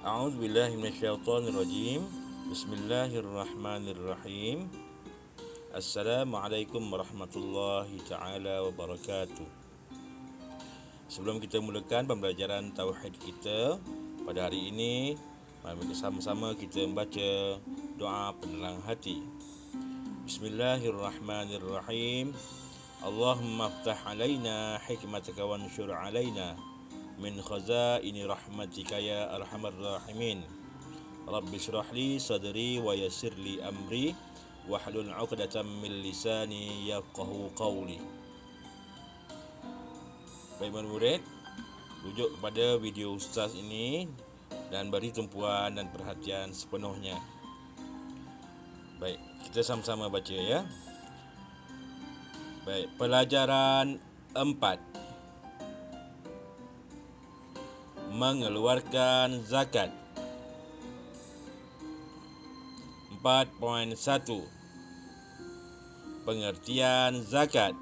A'udzu billahi minasyaitonir rajim. Bismillahirrahmanirrahim. Assalamualaikum warahmatullahi taala wabarakatuh. Sebelum kita mulakan pembelajaran tauhid kita pada hari ini, mari bersama-sama kita membaca doa penerang hati. Bismillahirrahmanirrahim. Allahumma aftah alaina hikmataka wanshur alaina min khazaini rahmatika ya arhamar rahimin. Rabbi shrah li sadri wa yassir li amri wahlul 'uqdatam min lisani yafqahu qawli. Baik murid, rujuk kepada video ustaz ini dan beri tumpuan dan perhatian sepenuhnya. Baik, kita sama-sama baca ya. Baik, pelajaran 4. Mengeluarkan zakat. 4.1. Pengertian zakat.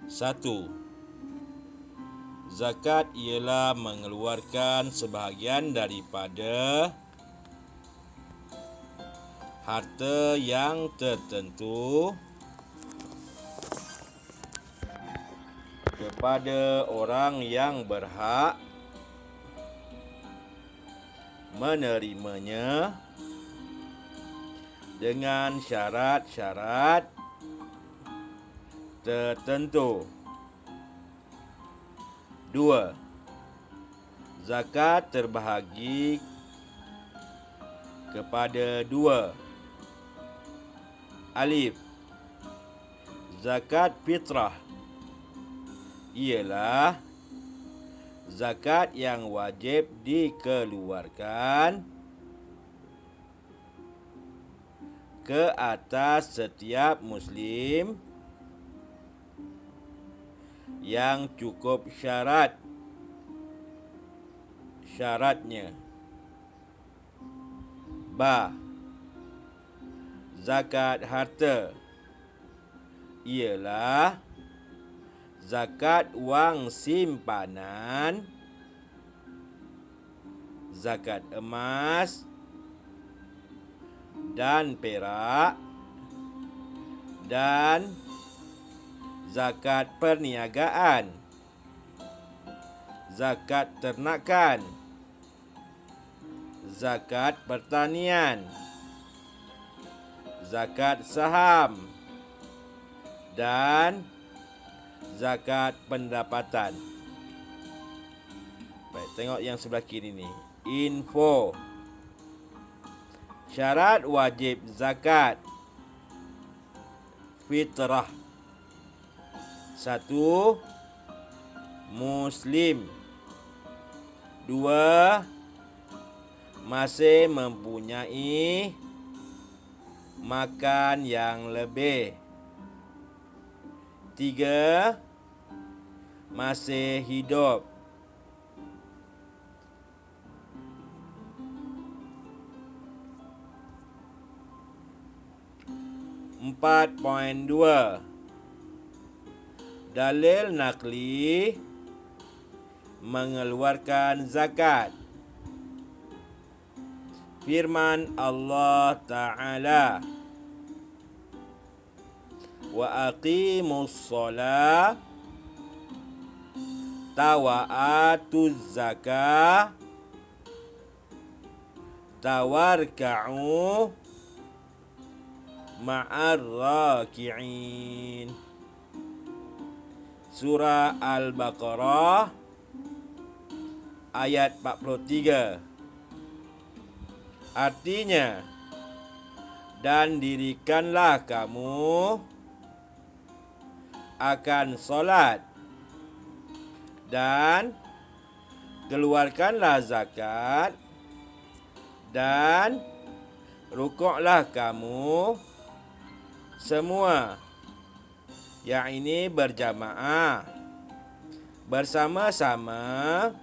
1. Zakat ialah mengeluarkan sebahagian daripada harta yang tertentu kepada orang yang berhak menerimanya dengan syarat-syarat tertentu. 2. Zakat terbahagi kepada 2. Alif. Zakat fitrah ialah zakat yang wajib dikeluarkan ke atas setiap muslim yang cukup syaratnya. Ba. Zakat harta ialah zakat wang simpanan, zakat emas dan perak, dan zakat perniagaan, zakat ternakan, zakat pertanian, zakat saham, dan zakat pendapatan. Baik, tengok yang sebelah kiri ni. Info. Syarat wajib zakat fitrah. 1. Muslim. 2. Masih mempunyai makan yang lebih. 3. Masih hidup. 4.2. Dalil nakli mengeluarkan zakat. Firman Allah Ta'ala, wa aqimus shalah wa atuz zakah tawarka'u ma'ar raki'in. Surah Al-Baqarah ayat 43. Artinya, dan dirikanlah kamu akan solat dan keluarkanlah zakat dan rukuklah kamu semua, yang ini berjamaah bersama-sama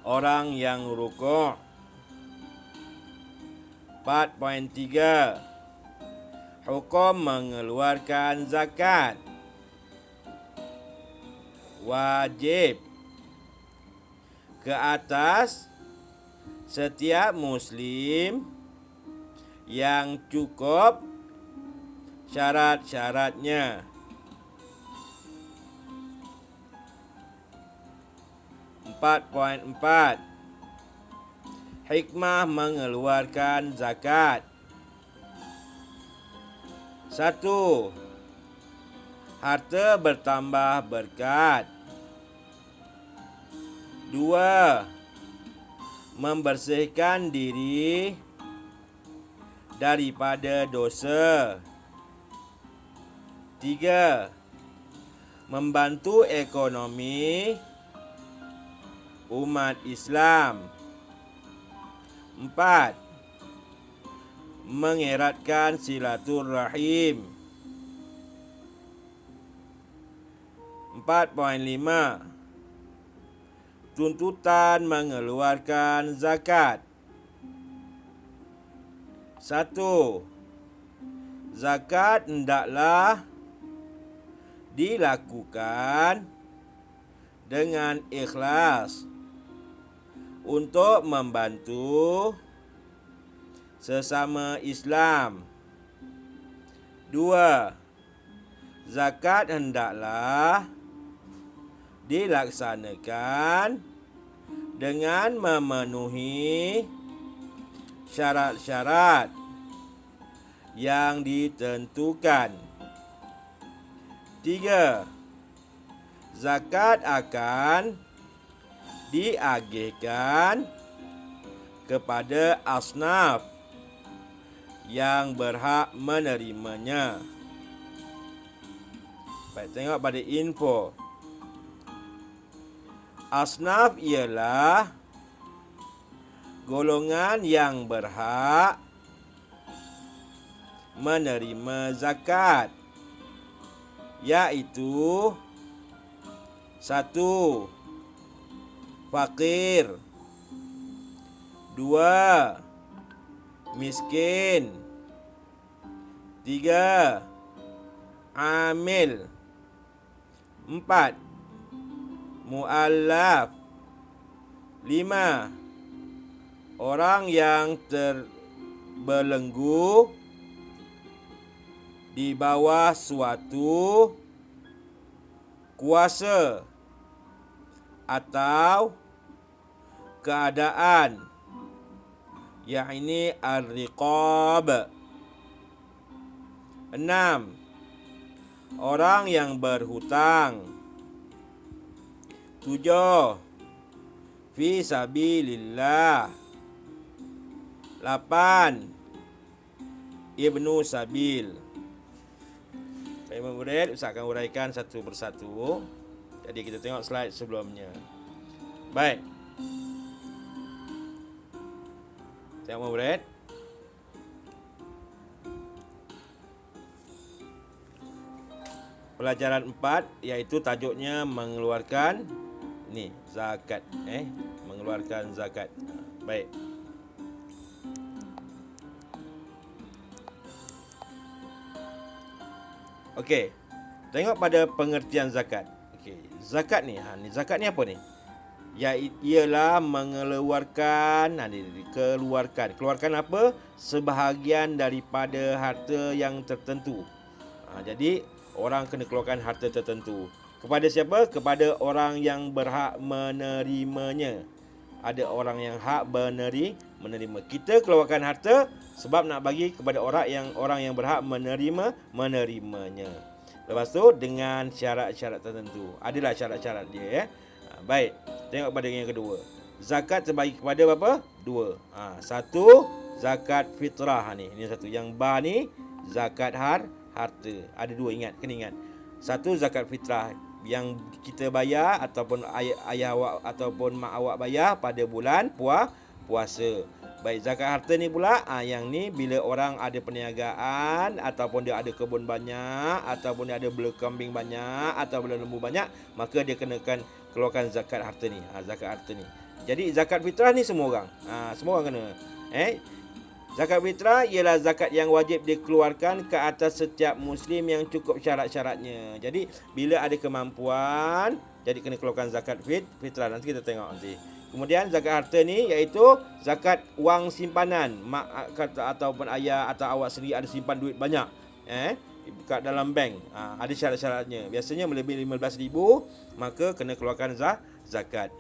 orang yang rukuk. 4.3. Hukum mengeluarkan zakat. Wajib ke atas setiap muslim yang cukup syarat-syaratnya. 4.4 Hikmah mengeluarkan zakat. 1. Harta bertambah berkat. 2. Membersihkan diri daripada dosa. 3. Membantu ekonomi umat Islam. 4. Mengeratkan silaturahim. 4.5 Tuntutan mengeluarkan zakat. 1. Zakat hendaklah dilakukan dengan ikhlas untuk membantu sesama Islam. 2. Zakat hendaklah dilaksanakan dengan memenuhi syarat-syarat yang ditentukan. 3. Zakat akan diagihkan kepada asnaf yang berhak menerimanya. Baik, tengok pada info. Asnaf ialah golongan yang berhak menerima zakat, iaitu 1. Fakir. 2. Miskin. 3. Amil. 4. Mu'allaf. 5. Orang yang terbelenggu di bawah suatu kuasa atau keadaan, yakni ar-riqab. 6. Orang yang berhutang. 7. Fi sabilillah. 8. Ibnu Sabil. Baik murid, Ustaz akan uraikan satu persatu. Jadi kita tengok slide sebelumnya. Baik. Tengok murid. Pelajaran 4 iaitu tajuknya mengeluarkan ni zakat, mengeluarkan zakat. Baik. Okey. Tengok pada pengertian zakat. Okey, zakat ni, zakat ni apa ni? Ialah mengeluarkan, keluarkan apa? Sebahagian daripada harta yang tertentu. Jadi orang kena keluarkan harta tertentu. Kepada siapa? Kepada orang yang berhak menerimanya. Ada orang yang hak menerima. Kita keluarkan harta sebab nak bagi kepada orang yang berhak menerimanya. Lepas tu dengan syarat-syarat tertentu. Adalah syarat-syarat dia. Baik. Tengok pada yang kedua. Zakat terbagi kepada berapa? 2. 1 zakat fitrah ni. Ini satu. Yang ba ni zakat harta. Ada 2, kena ingat. 1 zakat fitrah yang kita bayar ataupun ayah awak ataupun mak awak bayar pada bulan puasa. Baik, zakat harta ni pula, yang ni bila orang ada perniagaan ataupun dia ada kebun banyak ataupun dia ada bela kambing banyak atau bela lembu banyak, maka dia kenakan keluarkan zakat harta ni. Zakat harta ni. Jadi zakat fitrah ni semua orang. Semua orang kena. Zakat fitrah ialah zakat yang wajib dikeluarkan ke atas setiap muslim yang cukup syarat-syaratnya. Jadi bila ada kemampuan, jadi kena keluarkan zakat fitrah. Nanti kita tengok nanti. Kemudian zakat harta ni iaitu zakat wang simpanan, mak kata ataupun ayah atau awak sendiri ada simpan duit banyak kat dalam bank. Ada syarat-syaratnya. Biasanya melebihi 15,000 maka kena keluarkan zakat.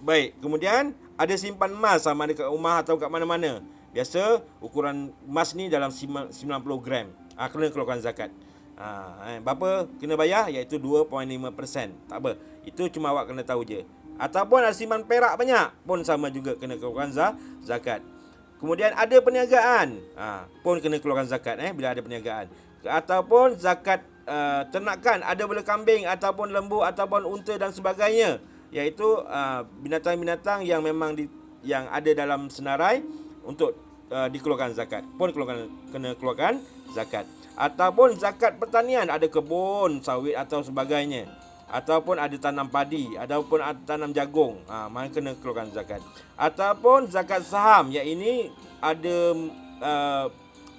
Baik, kemudian ada simpan emas sama ada kat rumah atau kat mana-mana. Biasa ukuran emas ni dalam 90 gram. Kena keluarkan zakat. Berapa kena bayar iaitu 2.5%. Tak apa. Itu cuma awak kena tahu je. Ataupun ada simpan perak banyak pun sama juga kena keluarkan zakat. Kemudian ada perniagaan, pun kena keluarkan zakat bila ada perniagaan. Ataupun zakat ternakan, ada bela kambing ataupun lembu ataupun unta dan sebagainya, iaitu binatang-binatang yang memang yang ada dalam senarai untuk dikeluarkan zakat, pun kena keluarkan zakat. Ataupun zakat pertanian, ada kebun sawit atau sebagainya, ataupun ada tanam padi, ataupun ada tanam jagung, mana kena keluarkan zakat. Ataupun zakat saham, yang ini ada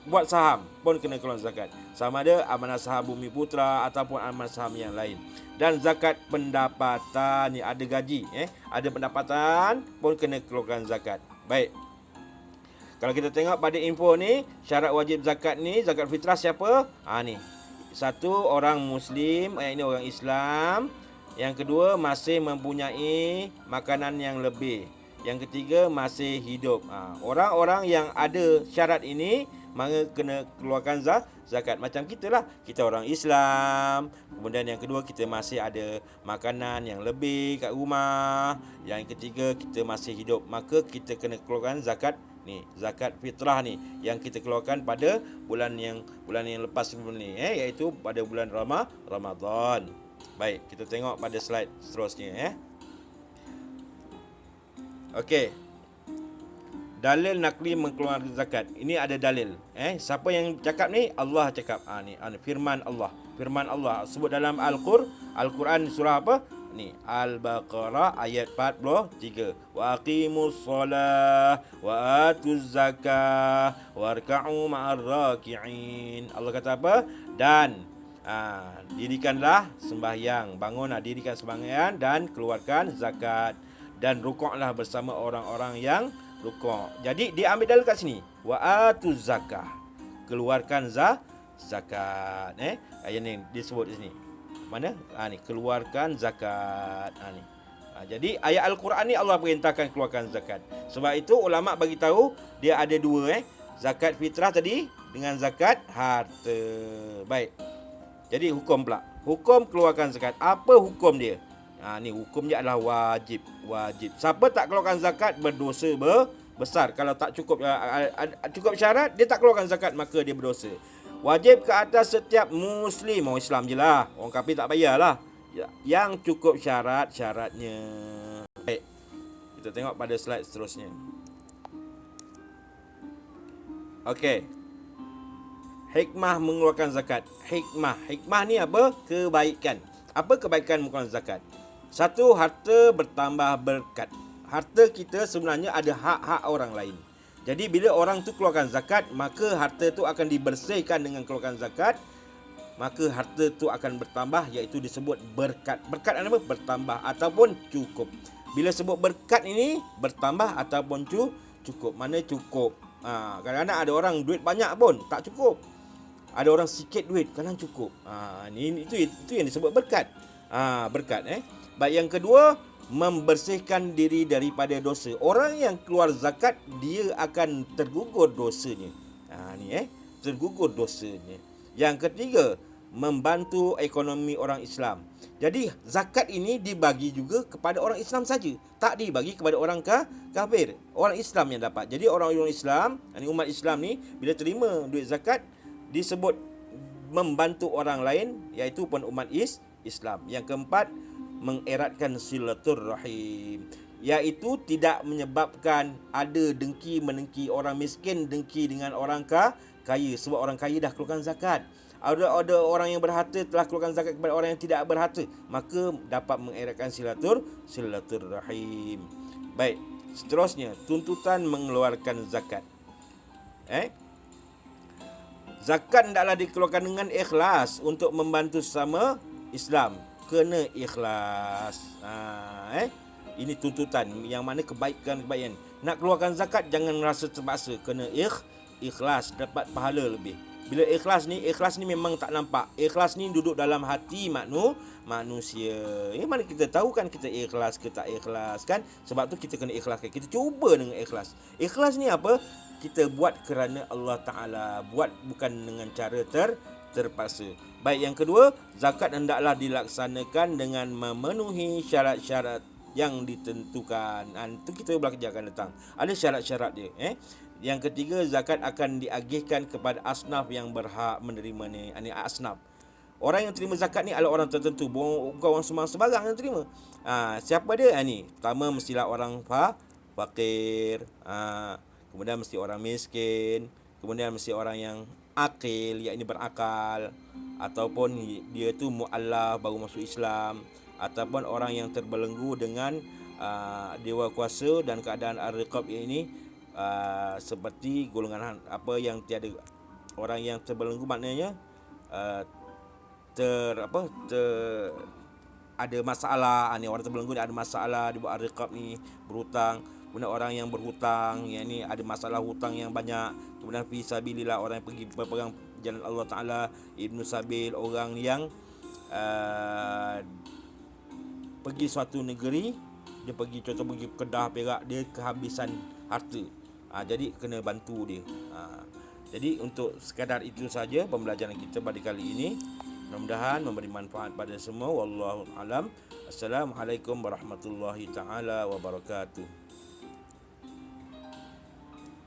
buat saham pun kena keluarkan zakat. Sama ada amanah saham Bumi Putra ataupun amanah saham yang lain. Dan zakat pendapatan, ni ada gaji, ada pendapatan pun kena keluarkan zakat. Baik. Kalau kita tengok pada info ni, syarat wajib zakat ni, zakat fitrah siapa? Ni. Satu, orang Muslim, ini orang Islam. Yang kedua, masih mempunyai makanan yang lebih. Yang ketiga, masih hidup. Orang-orang yang ada syarat ini, maka kena keluarkan zakat. Macam kita lah. Kita orang Islam. Kemudian yang kedua, kita masih ada makanan yang lebih kat rumah. Yang ketiga, kita masih hidup. Maka kita kena keluarkan zakat ni, zakat fitrah ni yang kita keluarkan pada bulan yang lepas sebelum ni, iaitu pada bulan Ramadan. Baik, kita tengok pada slide seterusnya. Okey. Dalil nakli mengeluarkan zakat. Ini ada dalil. Siapa yang cakap ni? Allah cakap. Ni firman Allah. Firman Allah sebut dalam Al-Quran surah apa? Ni Al-Baqarah ayat 43. Wa aqimus solah wa atuz zakah warka'u ma'ar raki'in. Allah kata apa? Dan dirikanlah sembahyang, bangunlah dirikan sembahyang dan keluarkan zakat dan rukuklah bersama orang-orang yang rukuk. Jadi dia ambil dalil kat sini. Wa atuz zakah. Keluarkan zakat. Ayat ni disebut di sini. Mana? Ni keluarkan zakat. Ni. Jadi ayat Al-Quran ni Allah perintahkan keluarkan zakat. Sebab itu ulama bagi tahu dia ada dua, zakat fitrah tadi dengan zakat harta. Baik. Jadi hukum pula. Hukum keluarkan zakat. Apa hukum dia? Ni hukum dia adalah wajib. Siapa tak keluarkan zakat berdosa besar. Kalau tak cukup syarat, dia tak keluarkan zakat, maka dia berdosa. Wajib ke atas setiap Muslim. Orang Islam je lah. Orang kafir tak payahlah. Yang cukup syaratnya. Baik. Kita tengok pada slide seterusnya. Okey. Hikmah mengeluarkan zakat. Hikmah ni apa? Kebaikan. Apa kebaikan mengeluarkan zakat? Satu, harta bertambah berkat. Harta kita sebenarnya ada hak-hak orang lain. Jadi bila orang tu keluarkan zakat, maka harta tu akan dibersihkan dengan keluarkan zakat. Maka harta tu akan bertambah, iaitu disebut berkat. Berkat apa? Bertambah ataupun cukup. Bila sebut berkat ini, bertambah ataupun cukup. Mana cukup? Kadang-kadang ada orang duit banyak pun tak cukup. Ada orang sikit duit, kadang cukup. Itu yang disebut berkat. Berkat. Baik, yang kedua, membersihkan diri daripada dosa. Orang yang keluar zakat, dia akan tergugur dosanya. Tergugur dosanya. Yang ketiga, membantu ekonomi orang Islam. Jadi zakat ini dibagi juga kepada orang Islam saja, tak dibagi kepada orang kafir. Orang Islam yang dapat. Jadi orang-orang Islam, umat Islam ni bila terima duit zakat, disebut membantu orang lain, iaitu pun umat Islam. Yang keempat, mengeratkan silaturrahim, iaitu tidak menyebabkan ada dengki-menengki. Orang miskin dengki dengan orang kaya, sebab orang kaya dah keluarkan zakat. Ada orang yang berharta telah keluarkan zakat kepada orang yang tidak berharta, maka dapat mengeratkan silaturrahim. Baik, seterusnya tuntutan mengeluarkan zakat. Zakat hendaklah dikeluarkan dengan ikhlas untuk membantu sesama Islam. kena ikhlas. Ini tuntutan yang mana kebaikan. Nak keluarkan zakat jangan rasa terpaksa, kena ikhlas dapat pahala lebih. Bila ikhlas ni memang tak nampak. Ikhlas ni duduk dalam hati manusia. Mana kita tahu kan kita ikhlas ke tak ikhlas kan? Sebab tu kita kena ikhlaskan. Kita cuba dengan ikhlas. Ikhlas ni apa? Kita buat kerana Allah Ta'ala. Buat bukan dengan cara terpaksa. Baik, yang kedua, zakat hendaklah dilaksanakan dengan memenuhi syarat-syarat yang ditentukan. Itu kita belajar akan datang. Ada syarat-syarat dia. Yang ketiga, zakat akan diagihkan kepada asnaf yang berhak menerimanya. Ini asnaf. Orang yang terima zakat ni adalah orang tertentu, bukan orang sembarang yang terima. Siapa dia? Ni pertama mestilah orang fakir, kemudian mesti orang miskin, kemudian mesti orang yang akil, yakni berakal, ataupun dia tu mu'allaf, baru masuk Islam, ataupun orang yang terbelenggu dengan dewa kuasa dan keadaan ar-riqab ini, seperti golongan apa yang tiada, orang yang terbelenggu maknanya ada masalah. Ni orang terbelenggu ni ada masalah, dia buat ar-riqab ni, berhutang. Kemudian orang yang berhutang, yang ni ada masalah hutang yang banyak. Kemudian fi sabilillah, orang yang pergi berperang jalan Allah Ta'ala. Ibnu Sabil, orang yang pergi suatu negeri, dia pergi Kedah, Perak, dia kehabisan harta. Jadi kena bantu dia. Jadi untuk sekadar itu saja pembelajaran kita pada kali ini. Mudah-mudahan memberi manfaat pada semua. Wallahu alam. Assalamualaikum warahmatullahi taala wabarakatuh.